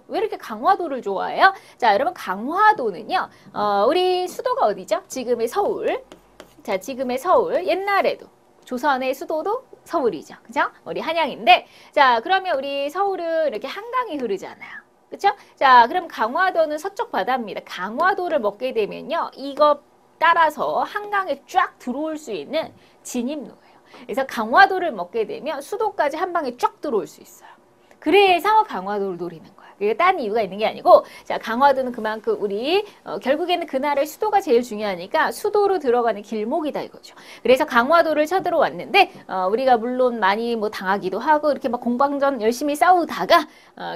왜 이렇게 강화도를 좋아해요? 자, 여러분 강화도는요. 우리 수도가 어디죠? 지금의 서울. 자, 지금의 서울. 옛날에도 조선의 수도도 서울이죠. 그죠? 우리 한양인데. 자, 그러면 우리 서울은 이렇게 한강이 흐르잖아요. 그쵸? 자, 그럼 강화도는 서쪽 바다입니다. 강화도를 먹게 되면요. 이거 따라서 한강에 쫙 들어올 수 있는 진입로예요. 그래서 강화도를 먹게 되면 수도까지 한 방에 쫙 들어올 수 있어요. 그래서 강화도를 노리는 거야. 그게 딴 이유가 있는 게 아니고, 자, 강화도는 그만큼 우리 결국에는 그 나라의 수도가 제일 중요하니까 수도로 들어가는 길목이다 이거죠. 그래서 강화도를 쳐들어왔는데 우리가 물론 많이 뭐 당하기도 하고 이렇게 막 공방전 열심히 싸우다가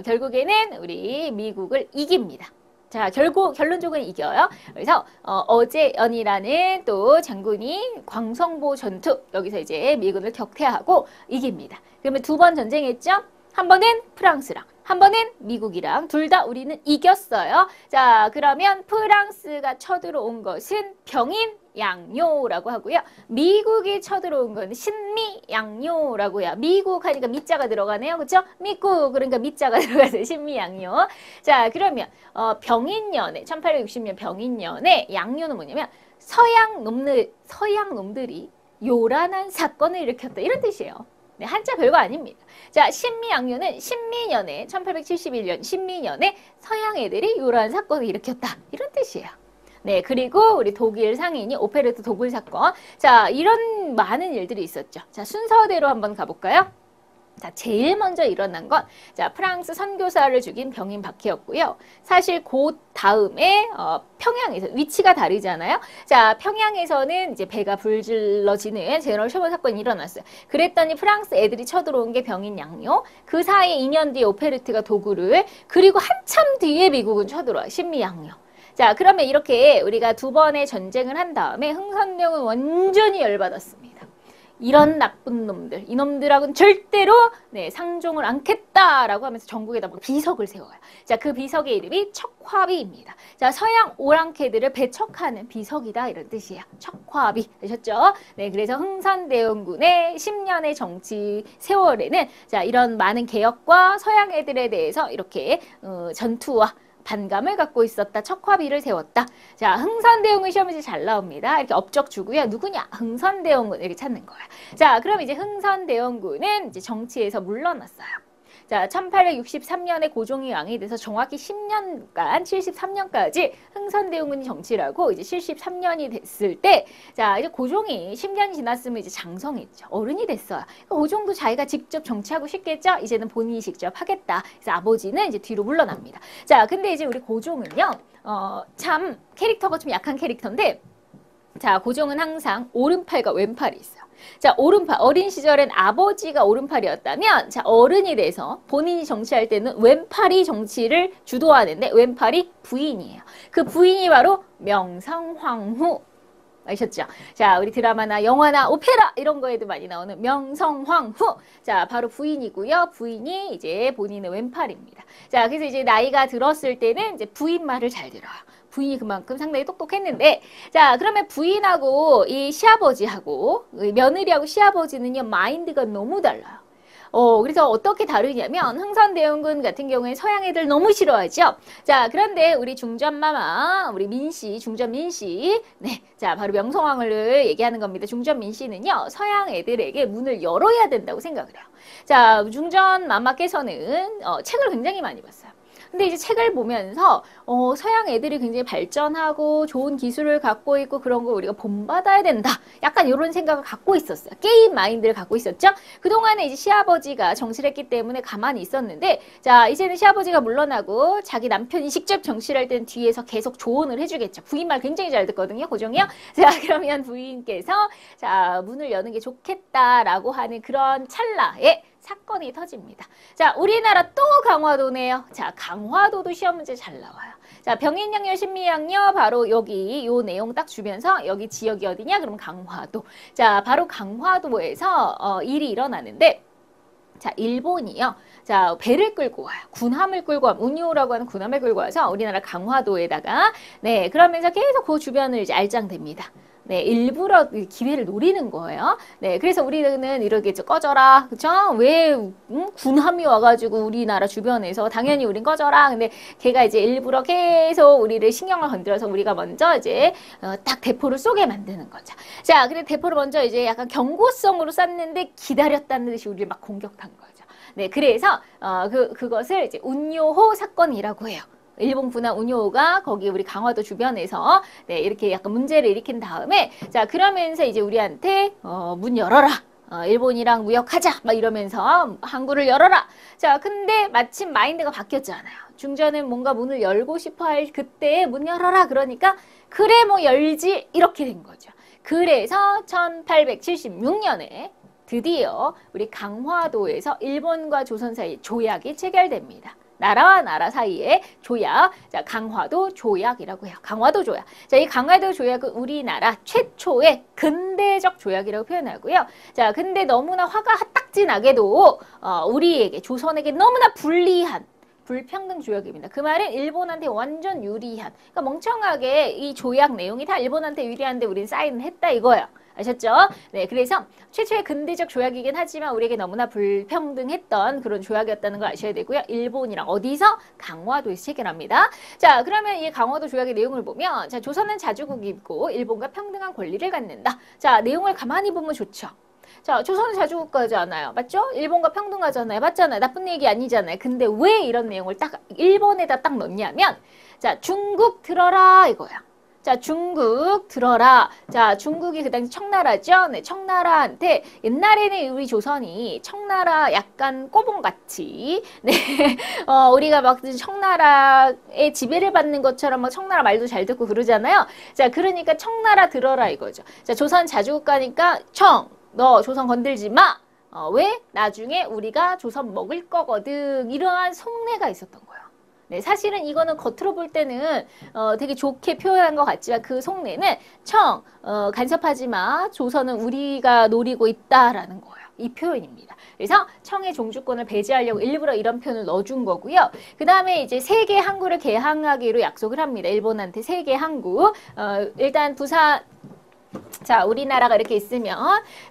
결국에는 우리 미국을 이깁니다. 자, 결론적으로 이겨요. 그래서 어제연이라는 또 장군이 광성보 전투, 여기서 이제 미군을 격퇴하고 이깁니다. 그러면 두 번 전쟁했죠? 한 번은 프랑스랑, 한 번은 미국이랑 둘 다 우리는 이겼어요. 자, 그러면 프랑스가 쳐들어온 것은 병인양요라고 하고요. 미국이 쳐들어온 건 신미양요라고요. 미국 하니까 미자가 들어가네요. 그렇죠? 미국 그러니까 미자가 들어가서 신미양요. 자, 그러면 병인년에 1860년 병인년에 양요는 뭐냐면 서양 놈들이 요란한 사건을 일으켰다 이런 뜻이에요. 네, 한자 별거 아닙니다. 자, 신미양요는 신미년에 1871년 신미년에 서양 애들이 요란한 사건을 일으켰다 이런 뜻이에요. 네, 그리고 우리 독일 상인이 오페레트 도굴 사건. 자, 이런 많은 일들이 있었죠. 자, 순서대로 한번 가볼까요? 자, 제일 먼저 일어난 건, 자, 프랑스 선교사를 죽인 병인 박해였고요. 사실 그 다음에, 평양에서, 위치가 다르잖아요. 자, 평양에서는 이제 배가 불질러지는 제너럴 셔먼 사건이 일어났어요. 그랬더니 프랑스 애들이 쳐들어온 게 병인 양요. 그 사이에 2년 뒤에 오페르트가 도구를, 그리고 한참 뒤에 미국은 쳐들어와요. 신미 양요. 자, 그러면 이렇게 우리가 두 번의 전쟁을 한 다음에 흥선대원은 완전히 열받았습니다. 이런 나쁜 놈들, 이놈들하고는 절대로 상종을 않겠다라고 하면서 전국에다 막 비석을 세워요. 자, 그 비석의 이름이 척화비입니다. 자, 서양 오랑캐들을 배척하는 비석이다 이런 뜻이에요. 척화비. 되셨죠? 네, 그래서 흥선대원군의 10년의 정치 세월에는 자, 이런 많은 개혁과 서양 애들에 대해서 이렇게 전투와 반감을 갖고 있었다. 척화비를 세웠다. 자, 흥선대원군 시험에서 잘 나옵니다. 이렇게 업적 주고요. 누구냐? 흥선대원군 이렇게 찾는 거야. 자, 그럼 이제 흥선대원군은 이제 정치에서 물러났어요. 자, 1863년에 고종이 왕이 돼서 정확히 10년간, 73년까지 흥선대원군이 정치를 하고 이제 73년이 됐을 때, 자, 이제 고종이 10년이 지났으면 이제 장성했죠. 어른이 됐어요. 고종도 자기가 직접 정치하고 싶겠죠? 이제는 본인이 직접 하겠다. 그래서 아버지는 이제 뒤로 물러납니다. 자, 근데 이제 우리 고종은요, 참 캐릭터가 좀 약한 캐릭터인데, 자, 고종은 항상 오른팔과 왼팔이 있어요. 자, 오른팔. 어린 시절엔 아버지가 오른팔이었다면, 자, 어른이 돼서 본인이 정치할 때는 왼팔이 정치를 주도하는데, 왼팔이 부인이에요. 그 부인이 바로 명성황후. 아셨죠? 자, 우리 드라마나 영화나 오페라 이런 거에도 많이 나오는 명성황후. 자, 바로 부인이고요. 부인이 이제 본인의 왼팔입니다. 자, 그래서 이제 나이가 들었을 때는 이제 부인 말을 잘 들어요. 부인이 그만큼 상당히 똑똑했는데, 자, 그러면 부인하고 이 시아버지하고 며느리하고 시아버지는요, 마인드가 너무 달라요. 그래서 어떻게 다르냐면 흥선대원군 같은 경우에 서양 애들 너무 싫어하죠. 자, 그런데 우리 중전마마, 우리 민씨, 중전 민씨, 네, 자, 바로 명성황후를 얘기하는 겁니다. 중전 민씨는요, 서양 애들에게 문을 열어야 된다고 생각을 해요. 자, 중전 마마께서는 책을 굉장히 많이 봤어요. 근데 이제 책을 보면서 서양 애들이 굉장히 발전하고 좋은 기술을 갖고 있고 그런 거 우리가 본받아야 된다. 약간 이런 생각을 갖고 있었어요. 게임 마인드를 갖고 있었죠. 그동안에 이제 시아버지가 정치를 했기 때문에 가만히 있었는데, 자, 이제는 시아버지가 물러나고 자기 남편이 직접 정치를 할 때는 뒤에서 계속 조언을 해주겠죠. 부인 말 굉장히 잘 듣거든요. 고종이요. 자, 그러면 부인께서 자, 문을 여는 게 좋겠다라고 하는 그런 찰나에 사건이 터집니다. 자, 우리나라 또 강화도네요. 자, 강화도도 시험 문제 잘 나와요. 자, 병인양요, 신미양요, 바로 여기 요 내용 딱 주면서 여기 지역이 어디냐? 그럼 강화도. 자, 바로 강화도에서 일이 일어나는데, 자, 일본이요. 자, 배를 끌고 와요. 군함을 끌고 와요. 운요라고 하는 군함을 끌고 와서 우리나라 강화도에다가, 네, 그러면서 계속 그 주변을 이제 알짱댑니다. 네, 일부러 기회를 노리는 거예요. 네, 그래서 우리는 이렇게 꺼져라, 그쵸? 왜 군함이 와가지고 우리나라 주변에서 당연히 우린 꺼져라. 근데 걔가 이제 일부러 계속 우리를 신경을 건드려서 우리가 먼저 이제 딱 대포를 쏘게 만드는 거죠. 자, 근데 대포를 먼저 이제 약간 경고성으로 쐈는데 기다렸다는 듯이 우리를 막 공격한 거죠. 네, 그래서 그것을 이제 운요호 사건이라고 해요. 일본 군함 운요호가 거기 우리 강화도 주변에서 네, 이렇게 약간 문제를 일으킨 다음에 자 그러면서 이제 우리한테 문 열어라. 일본이랑 무역하자 막 이러면서 항구를 열어라. 자 근데 마침 마인드가 바뀌었잖아요. 중전은 뭔가 문을 열고 싶어 할 그때 문 열어라 그러니까 그래 뭐 열지 이렇게 된 거죠. 그래서 1876년에 드디어 우리 강화도에서 일본과 조선 사이 조약이 체결됩니다. 나라와 나라 사이의 조약, 자 강화도 조약이라고 해요. 강화도 조약. 자, 이 강화도 조약은 우리나라 최초의 근대적 조약이라고 표현하고요. 자, 근데 너무나 화가 핫딱지 나게도 우리에게 조선에게 너무나 불리한 불평등 조약입니다. 그 말은 일본한테 완전 유리한. 그러니까 멍청하게 이 조약 내용이 다 일본한테 유리한데 우린 사인을 했다 이거예요. 아셨죠? 네, 그래서 최초의 근대적 조약이긴 하지만 우리에게 너무나 불평등했던 그런 조약이었다는 걸 아셔야 되고요. 일본이랑 어디서? 강화도에서 체결합니다. 자, 그러면 이 강화도 조약의 내용을 보면 자, 조선은 자주국이고 일본과 평등한 권리를 갖는다. 자, 내용을 가만히 보면 좋죠. 자, 조선은 자주국가잖아요. 맞죠? 일본과 평등하잖아요. 맞잖아요. 나쁜 얘기 아니잖아요. 근데 왜 이런 내용을 딱 일본에다 딱 넣냐면 자, 중국 들어라 이거야. 자, 중국 들어라. 자, 중국이 그 당시 청나라죠. 네, 청나라한테 옛날에는 우리 조선이 청나라 약간 꼬봉같이 네, 우리가 막 청나라의 지배를 받는 것처럼 막 청나라 말도 잘 듣고 그러잖아요. 자, 그러니까 청나라 들어라 이거죠. 자, 조선 자주국가니까 너 조선 건들지 마. 왜? 나중에 우리가 조선 먹을 거거든. 이러한 속내가 있었던 거예요. 네, 사실은 이거는 겉으로 볼 때는 되게 좋게 표현한 것 같지만 그 속내는 간섭하지 마. 조선은 우리가 노리고 있다라는 거예요. 이 표현입니다. 그래서 청의 종주권을 배제하려고 일부러 이런 표현을 넣어준 거고요. 그 다음에 이제 세계 항구를 개항하기로 약속을 합니다. 일본한테 세계 항구. 일단 부산 자, 우리나라가 이렇게 있으면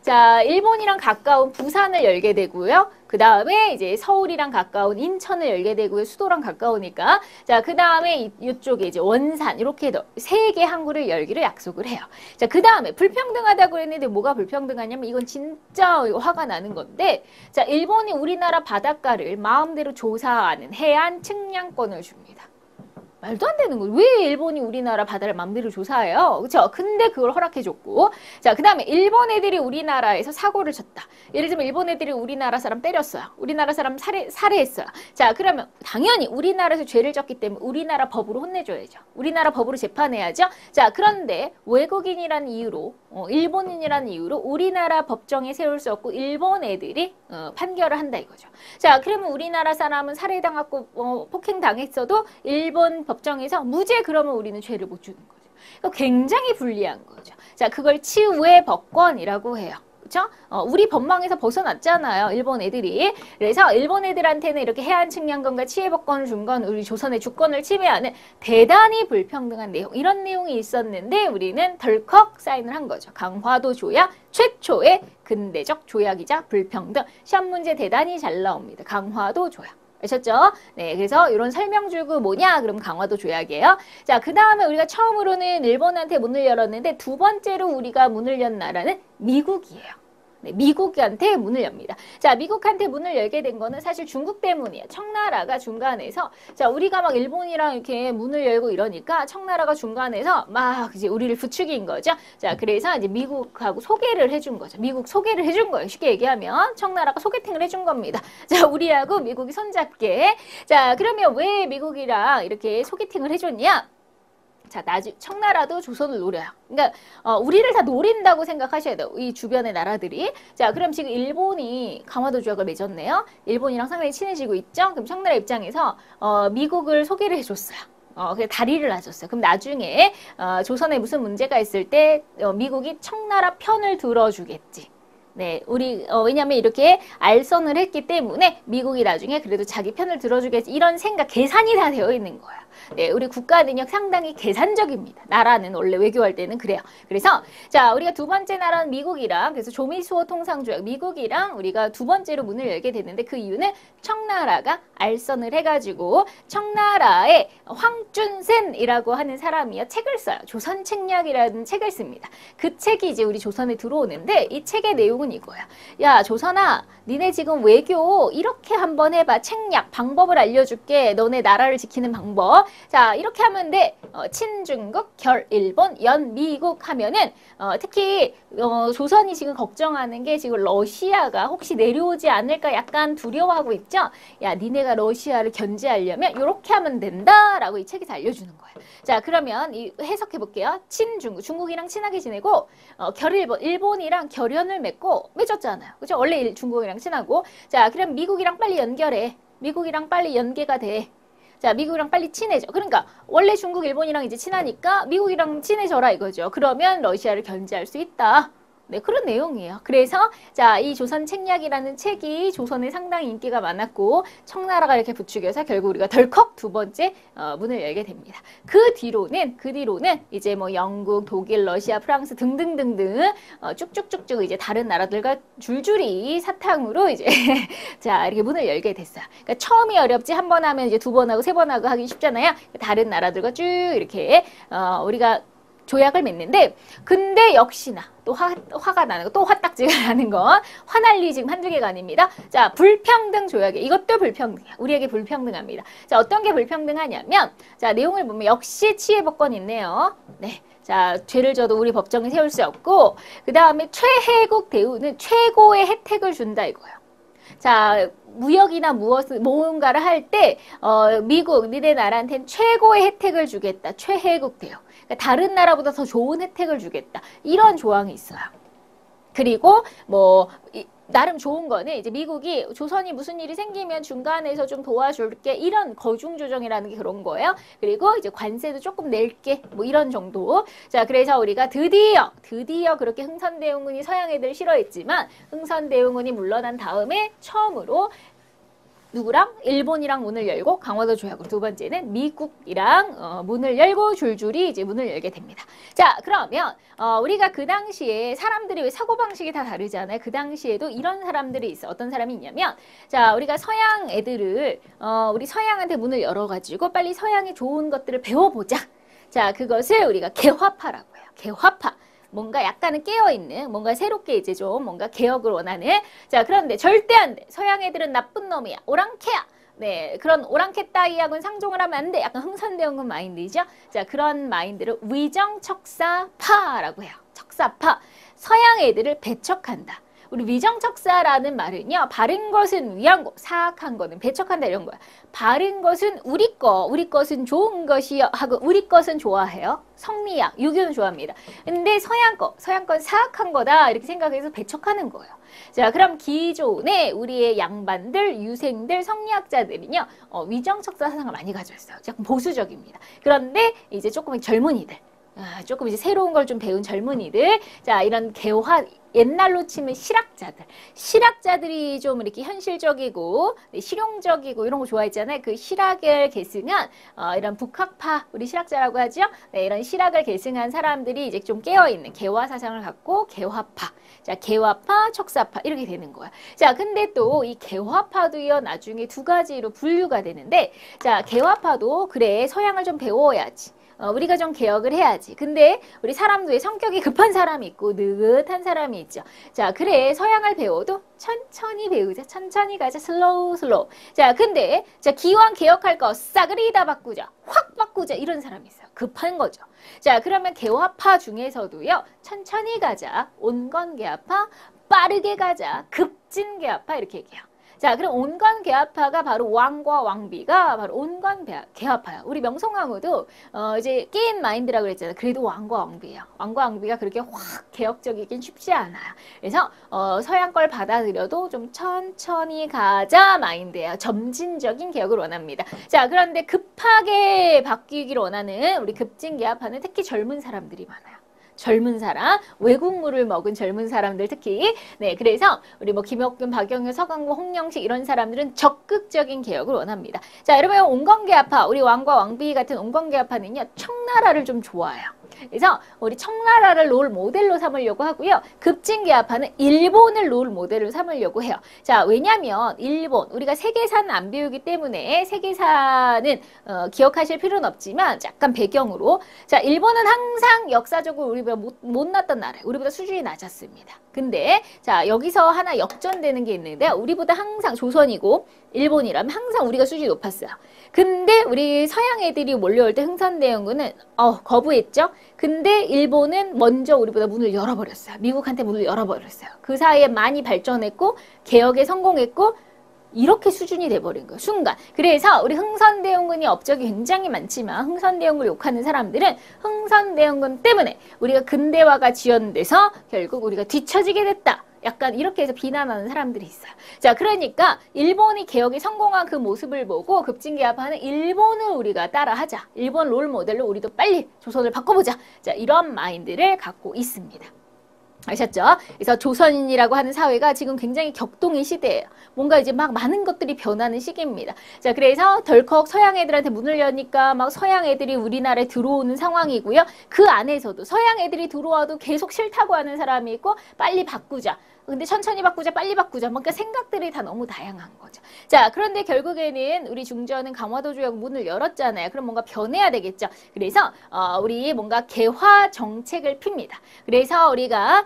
자, 일본이랑 가까운 부산을 열게 되고요. 그 다음에 이제 서울이랑 가까운 인천을 열게 되고요. 수도랑 가까우니까. 자, 그 다음에 이쪽에 이제 원산 이렇게 세 개 항구를 열기로 약속을 해요. 자, 그 다음에 불평등하다고 했는데 뭐가 불평등하냐면 이건 진짜 화가 나는 건데 자, 일본이 우리나라 바닷가를 마음대로 조사하는 해안 측량권을 줍니다. 말도 안 되는 거예요. 왜 일본이 우리나라 바다를 맘대로 조사해요? 그렇죠? 근데 그걸 허락해줬고 자, 그 다음에 일본 애들이 우리나라에서 사고를 쳤다. 예를 들면 일본 애들이 우리나라 사람 때렸어요. 우리나라 사람 살해했어요. 자, 그러면 당연히 우리나라에서 죄를 졌기 때문에 우리나라 법으로 혼내줘야죠. 우리나라 법으로 재판해야죠. 자, 그런데 외국인이라는 이유로 일본인이라는 이유로 우리나라 법정에 세울 수 없고 일본 애들이 판결을 한다 이거죠. 자, 그러면 우리나라 사람은 살해당하고 폭행당했어도 일본 법정에서 무죄 그러면 우리는 죄를 못 주는 거죠. 굉장히 불리한 거죠. 자, 그걸 치우의 법권이라고 해요. 그렇죠? 우리 법망에서 벗어났잖아요. 일본 애들이. 그래서 일본 애들한테는 이렇게 해안 측량권과 치해법권을 준 건 우리 조선의 주권을 침해하는 대단히 불평등한 내용. 이런 내용이 있었는데 우리는 덜컥 사인을 한 거죠. 강화도 조약 최초의 근대적 조약이자 불평등. 시험 문제 대단히 잘 나옵니다. 강화도 조약. 아셨죠? 네, 그래서 이런 설명줄구 뭐냐? 그럼 강화도 조약이에요. 자, 그 다음에 우리가 처음으로는 일본한테 문을 열었는데 두 번째로 우리가 문을 연 나라는 미국이에요. 네, 미국한테 문을 엽니다. 자, 미국한테 문을 열게 된 거는 사실 중국 때문이에요. 청나라가 중간에서 자, 우리가 막 일본이랑 이렇게 문을 열고 이러니까 청나라가 중간에서 막 이제 우리를 부추긴 거죠. 자, 그래서 이제 미국하고 소개를 해준 거죠. 미국 소개를 해준 거예요. 쉽게 얘기하면 청나라가 소개팅을 해준 겁니다. 자, 우리하고 미국이 손잡게. 자, 그러면 왜 미국이랑 이렇게 소개팅을 해줬냐? 자, 청나라도 조선을 노려요. 그러니까 우리를 다 노린다고 생각하셔야 돼요. 이 주변의 나라들이. 자, 그럼 지금 일본이 강화도 조약을 맺었네요. 일본이랑 상당히 친해지고 있죠. 그럼 청나라 입장에서 미국을 소개를 해줬어요. 그래서 다리를 놔줬어요. 그럼 나중에 조선에 무슨 문제가 있을 때 미국이 청나라 편을 들어주겠지. 네, 우리 왜냐면 이렇게 알선을 했기 때문에 미국이 나중에 그래도 자기 편을 들어주겠지 이런 생각, 계산이 다 되어 있는 거예요. 네, 우리 국가 능력 상당히 계산적입니다. 나라는 원래 외교할 때는 그래요. 그래서 자, 우리가 두 번째 나라는 미국이랑 그래서 조미수호 통상조약 미국이랑 우리가 두 번째로 문을 열게 됐는데 그 이유는 청나라가 알선을 해가지고 청나라의 황준센이라고 하는 사람이요 책을 써요. 조선책략이라는 책을 씁니다. 그 책이 이제 우리 조선에 들어오는데 이 책의 내용은 이거야. 야, 조선아, 니네 지금 외교 이렇게 한번 해봐. 책략 방법을 알려줄게. 너네 나라를 지키는 방법. 자, 이렇게 하면 돼. 친중국, 결일본, 연미국 하면은 특히 조선이 지금 걱정하는 게 지금 러시아가 혹시 내려오지 않을까 약간 두려워하고 있죠. 야, 니네가 러시아를 견제하려면 이렇게 하면 된다라고 이 책에서 알려주는 거예요. 자, 그러면 해석해 볼게요. 친중국, 중국이랑 친하게 지내고 결일본, 일본이랑 결연을 맺었잖아요. 그죠? 원래 중국이랑 친하고. 자, 그럼 미국이랑 빨리 연결해. 미국이랑 빨리 연계가 돼. 자, 미국이랑 빨리 친해져. 그러니까 원래 중국, 일본이랑 이제 친하니까 미국이랑 친해져라 이거죠. 그러면 러시아를 견제할 수 있다. 네, 그런 내용이에요. 그래서 자, 이 조선 책략이라는 책이 조선에 상당히 인기가 많았고 청나라가 이렇게 부추겨서 결국 우리가 덜컥 두 번째 문을 열게 됩니다. 그 뒤로는 이제 뭐 영국, 독일, 러시아, 프랑스 등등등등 쭉쭉쭉쭉 이제 다른 나라들과 줄줄이 사탕으로 이제 자, 이렇게 문을 열게 됐어요. 그러니까 처음이 어렵지 한 번 하면 이제 두 번 하고 세 번 하고 하기 쉽잖아요. 다른 나라들과 쭉 이렇게 우리가 조약을 맺는데 근데 역시나 또 화가 나는 거, 또 화딱지가 나는 건 화날 리 지금 한두 개가 아닙니다. 자, 불평등 조약에 이것도 불평등이야. 우리에게 불평등합니다. 자, 어떤 게 불평등하냐면 자, 내용을 보면 역시 치해법권이 있네요. 네. 자, 죄를 져도 우리 법정에 세울 수 없고 그 다음에 최혜국 대우는 최고의 혜택을 준다 이거예요. 자, 무역이나 뭔가를 할 때 미국, 니네 나라한테는 최고의 혜택을 주겠다. 최혜국 대우. 그러니까 다른 나라보다 더 좋은 혜택을 주겠다. 이런 조항이 있어요. 그리고 뭐 나름 좋은 거는 이제 미국이 조선이 무슨 일이 생기면 중간에서 좀 도와줄게 이런 거중조정이라는 게 그런 거예요. 그리고 이제 관세도 조금 낼게 뭐 이런 정도. 자, 그래서 우리가 드디어 그렇게 흥선대원군이 서양 애들 싫어했지만 흥선대원군이 물러난 다음에 처음으로 누구랑? 일본이랑 문을 열고 강화도 조약으로 두 번째는 미국이랑 문을 열고 줄줄이 이제 문을 열게 됩니다. 자, 그러면 우리가 그 당시에 사람들이 왜 사고방식이 다 다르잖아요. 그 당시에도 이런 사람들이 있어. 어떤 사람이 있냐면 자, 우리가 서양 애들을 우리 서양한테 문을 열어가지고 빨리 서양의 좋은 것들을 배워보자. 자, 그것을 우리가 개화파라고 해요. 개화파. 뭔가 약간은 깨어있는, 뭔가 새롭게 이제 좀 뭔가 개혁을 원하는. 자, 그런데 절대 안 돼. 서양 애들은 나쁜 놈이야. 오랑캐야. 네, 그런 오랑캐 따위하고는 상종을 하면 안 돼. 약간 흥선대원군 마인드이죠. 자, 그런 마인드를 위정척사파라고 해요. 척사파. 서양 애들을 배척한다. 우리 위정척사라는 말은요. 바른 것은 위안고, 사악한 거는 배척한다 이런 거야. 바른 것은 우리 것은 좋은 것이요 하고 우리 것은 좋아해요. 성리학, 유교는 좋아합니다. 근데 서양 건 사악한 거다 이렇게 생각해서 배척하는 거예요. 자, 그럼 기존에 우리의 양반들, 유생들, 성리학자들은요. 위정척사 사상을 많이 가지고 있어요. 조금 보수적입니다. 그런데 이제 조금 젊은이들, 조금 이제 새로운 걸 좀 배운 젊은이들, 자, 이런 개화 옛날로 치면 실학자들이 좀 이렇게 현실적이고 실용적이고 이런 거 좋아했잖아요. 그 실학을 계승한 이런 북학파, 우리 실학자라고 하죠. 네, 이런 실학을 계승한 사람들이 이제 좀 깨어있는 개화 사상을 갖고 개화파, 자, 개화파, 척사파 이렇게 되는 거야. 자, 근데 또 이 개화파도요 나중에 두 가지로 분류가 되는데, 자, 개화파도 그래 서양을 좀 배워야지. 우리가 좀 개혁을 해야지. 근데 우리 사람도 성격이 급한 사람이 있고 느긋한 사람이 있죠. 자, 그래 서양을 배워도 천천히 배우자. 천천히 가자. 슬로우. 자, 근데 자, 기왕 개혁할 거 싸그리 다 바꾸자. 확 바꾸자. 이런 사람이 있어요. 급한 거죠. 자, 그러면 개화파 중에서도요. 천천히 가자. 온건개화파, 빠르게 가자. 급진개화파 이렇게 얘기해요. 자, 그럼 온건개화파가 바로 왕과 왕비가 바로 온건개화파야. 우리 명성황후도 이제 게임 마인드라고 그랬잖아요. 그래도 왕과 왕비예요. 왕과 왕비가 그렇게 확 개혁적이긴 쉽지 않아요. 그래서 서양 걸 받아들여도 좀 천천히 가자 마인드예요. 점진적인 개혁을 원합니다. 자, 그런데 급하게 바뀌기를 원하는 우리 급진개화파는 특히 젊은 사람들이 많아요. 젊은 사람, 외국물을 먹은 젊은 사람들 특히. 네, 그래서 우리 뭐 김혁균, 박영효, 서강모, 홍영식 이런 사람들은 적극적인 개혁을 원합니다. 자, 여러분 온건계아파, 우리 왕과 왕비 같은 온건계아파는요, 청나라를 좀 좋아해요. 그래서 우리 청나라를 롤 모델로 삼으려고 하고요. 급진계아파는 일본을 롤 모델로 삼으려고 해요. 자, 왜냐면 일본, 우리가 세계사는 안 배우기 때문에 세계사는 기억하실 필요는 없지만 약간 배경으로, 자, 일본은 항상 역사적으로 우리보다 못났던 나라예요. 우리보다 수준이 낮았습니다. 근데 자, 여기서 하나 역전되는 게 있는데, 우리보다 항상 조선이고 일본이라면 항상 우리가 수준이 높았어요. 근데 우리 서양 애들이 몰려올 때 흥선대원군은 거부했죠. 근데 일본은 먼저 우리보다 문을 열어버렸어요. 미국한테 문을 열어버렸어요. 그 사이에 많이 발전했고 개혁에 성공했고 이렇게 수준이 돼버린 거예요. 순간. 그래서 우리 흥선대원군이 업적이 굉장히 많지만 흥선대원군을 욕하는 사람들은 흥선대원군 때문에 우리가 근대화가 지연돼서 결국 우리가 뒤처지게 됐다. 약간 이렇게 해서 비난하는 사람들이 있어요. 자, 그러니까 일본이 개혁에 성공한 그 모습을 보고 급진계아파는 일본을 우리가 따라하자. 일본 롤 모델로 우리도 빨리 조선을 바꿔보자. 자, 이런 마인드를 갖고 있습니다. 아셨죠? 그래서 조선인이라고 하는 사회가 지금 굉장히 격동의 시대예요. 뭔가 이제 막 많은 것들이 변하는 시기입니다. 자, 그래서 덜컥 서양 애들한테 문을 여니까 막 서양 애들이 우리나라에 들어오는 상황이고요. 그 안에서도 서양 애들이 들어와도 계속 싫다고 하는 사람이 있고 빨리 바꾸자. 근데 천천히 바꾸자, 빨리 바꾸자. 뭔가 생각들이 다 너무 다양한 거죠. 자, 그런데 결국에는 우리 중전은 강화도 조약 문을 열었잖아요. 그럼 뭔가 변해야 되겠죠. 그래서 우리 뭔가 개화 정책을 핍니다. 그래서 우리가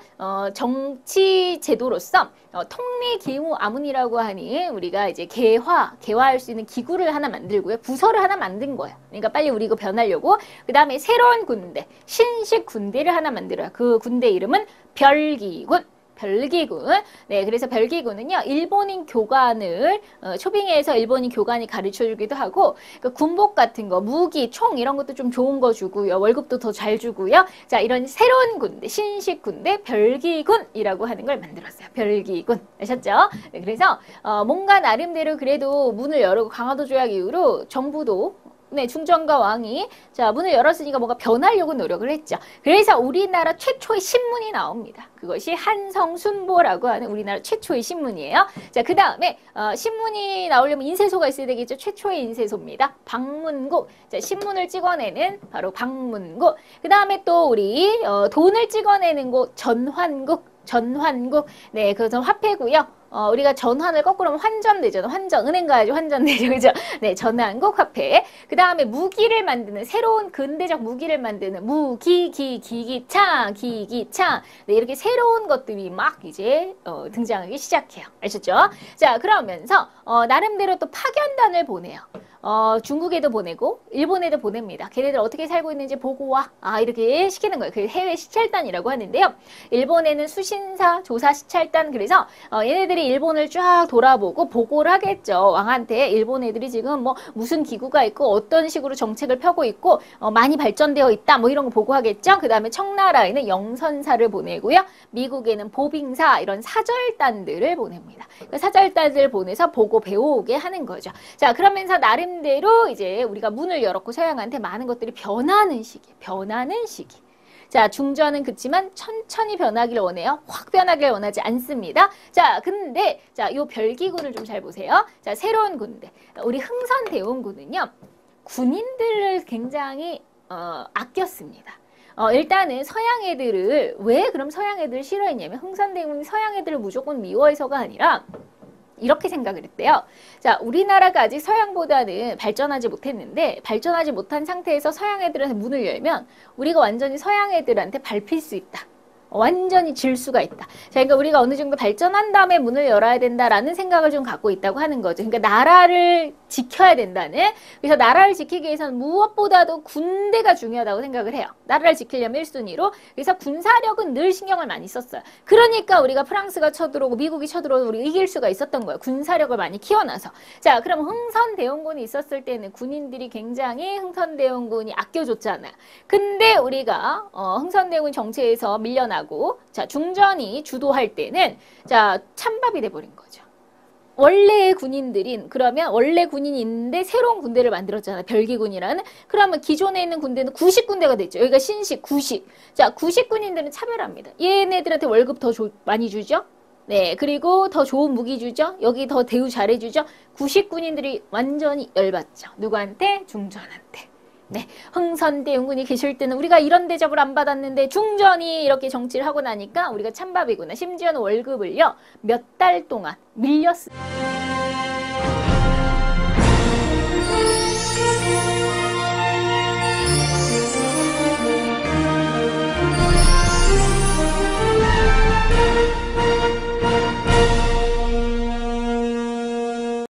정치 제도로서 통리기후아문이라고 하니 우리가 이제 개화할 수 있는 기구를 하나 만들고요. 부서를 하나 만든 거예요. 그러니까 빨리 우리 이거 변하려고. 그 다음에 새로운 군대, 신식 군대를 하나 만들어요. 그 군대 이름은 별기군. 별기군. 네, 그래서 별기군은요, 일본인 교관을, 초빙해서 일본인 교관이 가르쳐 주기도 하고, 그 군복 같은 거, 무기, 총 이런 것도 좀 좋은 거 주고요. 월급도 더 잘 주고요. 자, 이런 새로운 군대, 신식 군대, 별기군이라고 하는 걸 만들었어요. 별기군. 아셨죠? 네, 그래서, 뭔가 나름대로 그래도 문을 열고 강화도 조약 이후로 정부도 네, 중전과 왕이 자 문을 열었으니까 뭔가 변하려고 노력을 했죠. 그래서 우리나라 최초의 신문이 나옵니다. 그것이 한성순보라고 하는 우리나라 최초의 신문이에요. 자, 그 다음에 신문이 나오려면 인쇄소가 있어야 되겠죠. 최초의 인쇄소입니다. 방문국. 자, 신문을 찍어내는 바로 방문국. 그 다음에 또 우리 돈을 찍어내는 곳 전환국. 네, 그것은 화폐고요. 우리가 전환을 거꾸로 하면 환전 되잖아. 환전, 은행 가야죠. 환전 되죠. 그죠? 네, 전환국 화폐. 그 다음에 무기를 만드는, 새로운 근대적 무기를 만드는 기기차. 네, 이렇게 새로운 것들이 막 이제 등장하기 시작해요. 아셨죠? 자, 그러면서 나름대로 또 파견단을 보내요. 중국에도 보내고 일본에도 보냅니다. 걔네들 어떻게 살고 있는지 보고 와. 이렇게 시키는 거예요. 그 해외 시찰단이라고 하는데요. 일본에는 수신사, 조사 시찰단. 그래서 얘네들이 일본을 쫙 돌아보고 보고를 하겠죠. 왕한테 일본 애들이 지금 뭐 무슨 기구가 있고 어떤 식으로 정책을 펴고 있고 많이 발전되어 있다. 뭐 이런 거 보고하겠죠. 그 다음에 청나라에는 영선사를 보내고요. 미국에는 보빙사 이런 사절단들을 보냅니다. 그 사절단을 보내서 보고 배워오게 하는 거죠. 자, 그러면서 나름대로 이제 우리가 문을 열었고 서양한테 많은 것들이 변하는 시기. 자, 중전은 그렇지만 천천히 변하기를 원해요. 확 변하기를 원하지 않습니다. 자, 근데 자, 요 별기군을 좀 잘 보세요. 자, 새로운 군대. 우리 흥선대원군은요. 군인들을 굉장히 아꼈습니다. 일단은 서양 애들을 왜 그럼 서양 애들을 싫어했냐면 흥선대원군이 서양 애들을 무조건 미워해서가 아니라 이렇게 생각을 했대요. 자, 우리나라가 아직 서양보다는 발전하지 못했는데 발전하지 못한 상태에서 서양 애들한테 문을 열면 우리가 완전히 서양 애들한테 밟힐 수 있다. 완전히 질 수가 있다. 자, 그러니까 우리가 어느 정도 발전한 다음에 문을 열어야 된다라는 생각을 좀 갖고 있다고 하는 거죠. 그러니까 나라를 지켜야 된다는. 그래서 나라를 지키기 위해서는 무엇보다도 군대가 중요하다고 생각을 해요. 나라를 지키려면 1순위로. 그래서 군사력은 늘 신경을 많이 썼어요. 그러니까 우리가 프랑스가 쳐들어오고 미국이 쳐들어오고 우리가 이길 수가 있었던 거예요. 군사력을 많이 키워놔서. 자, 그럼 흥선대원군이 있었을 때는 군인들이 굉장히 흥선대원군이 아껴줬잖아요. 근데 우리가 흥선대원군 정체에서 밀려나고 자, 중전이 주도할 때는 자, 찬밥이 돼버린 거죠. 원래의 군인들인 그러면 원래 군인이 있는데 새로운 군대를 만들었잖아. 별기군이라는. 그러면 기존에 있는 군대는 90군대가 됐죠. 여기가 신식 90. 자, 90군인들은 차별합니다. 얘네들한테 월급 더 많이 주죠. 네, 그리고 더 좋은 무기 주죠. 여기 더 대우 잘해주죠. 90군인들이 완전히 열받죠. 누구한테? 중전한테. 네, 흥선대 용군이 계실 때는 우리가 이런 대접을 안 받았는데 중전이 이렇게 정치를 하고 나니까 우리가 찬밥이구나. 심지어는 월급을요 몇 달 동안 밀렸습니다.